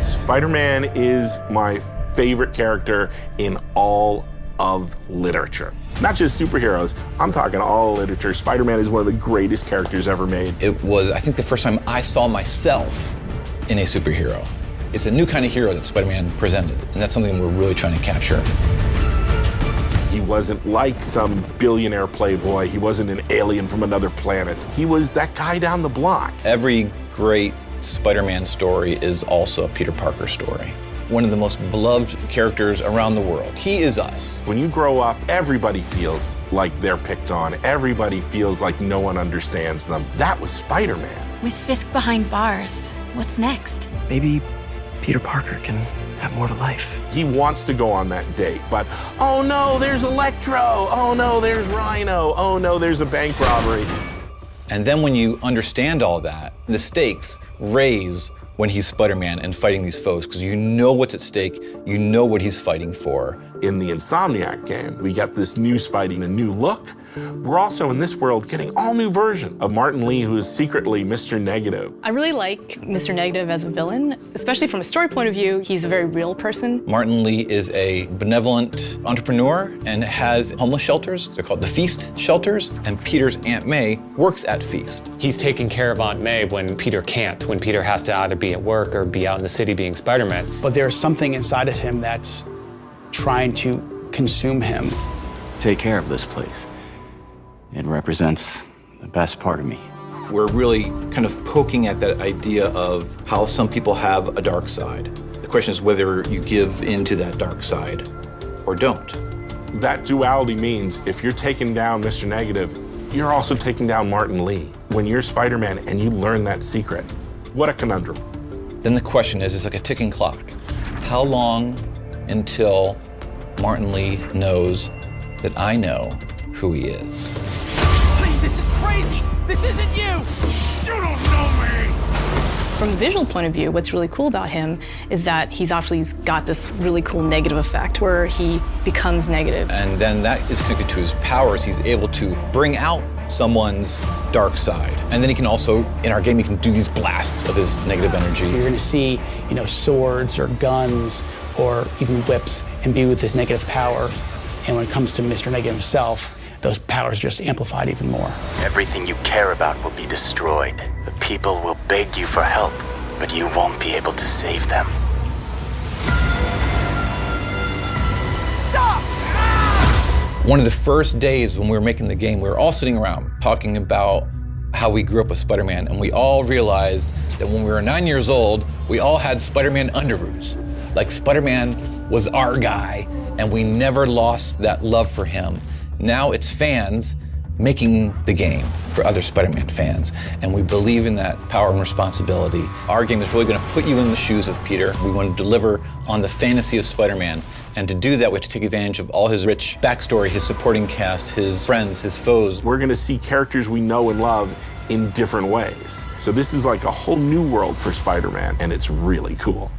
Spider-Man is my favorite character in all of literature. Not just superheroes, I'm talking all literature. Spider-Man is one of the greatest characters ever made. It was, I think, the first time I saw myself in a superhero. It's a new kind of hero that Spider-Man presented, and that's something we're really trying to capture. He wasn't like some billionaire playboy. He wasn't an alien from another planet. He was that guy down the block. Every great Spider-Man story is also a Peter Parker story. One of the most beloved characters around the world. He is us. When you grow up, everybody feels like they're picked on. Everybody feels like no one understands them. That was Spider-Man. With Fisk behind bars, what's next? Maybe Peter Parker can have more of a life. He wants to go on that date, but oh no, there's Electro. Oh no, there's Rhino. Oh no, there's a bank robbery. And then when you understand all that, the stakes raise when he's Spider-Man and fighting these foes, because you know what's at stake, you know what he's fighting for. In the Insomniac game, we got this new Spidey, a new look. We're also in this world getting all new version of Martin Lee, who is secretly Mr. Negative. I really like Mr. Negative as a villain, especially from a story point of view. He's a very real person. Martin Lee is a benevolent entrepreneur and has homeless shelters. They're called the Feast shelters, and Peter's Aunt May works at Feast. He's taking care of Aunt May when Peter can't, when Peter has to either be at work or be out in the city being Spider-Man. But there's something inside of him that's trying to consume him. Take care of this place. It represents the best part of me. We're really kind of poking at that idea of how some people have a dark side. The question is whether you give into that dark side or don't. That duality means if you're taking down Mr. Negative, you're also taking down Martin Lee. When you're Spider-Man and you learn that secret, what a conundrum. Then the question is, it's like a ticking clock. How long until Martin Lee knows that I know who he is? Please, this is crazy! This isn't you! You don't know me! From a visual point of view, what's really cool about him is that he's actually got this really cool negative effect where he becomes negative. And then that is connected to his powers. He's able to bring out someone's dark side. And then he can also, in our game, he can do these blasts of his negative energy. You're gonna see, swords or guns or even whips imbued with this negative power. And when it comes to Mr. Negative himself, those powers are just amplified even more. Everything you care about will be destroyed. The people will beg you for help, but you won't be able to save them. Stop! One of the first days when we were making the game, we were all sitting around talking about how we grew up with Spider-Man, and we all realized that when we were 9 years old, we all had Spider-Man underoos. Like Spider-Man was our guy, and we never lost that love for him. Now it's fans making the game for other Spider-Man fans, and we believe in that power and responsibility. Our game is really going to put you in the shoes of Peter. We want to deliver on the fantasy of Spider-Man, and to do that, we have to take advantage of all his rich backstory, his supporting cast, his friends, his foes. We're going to see characters we know and love in different ways. So this is like a whole new world for Spider-Man, and it's really cool.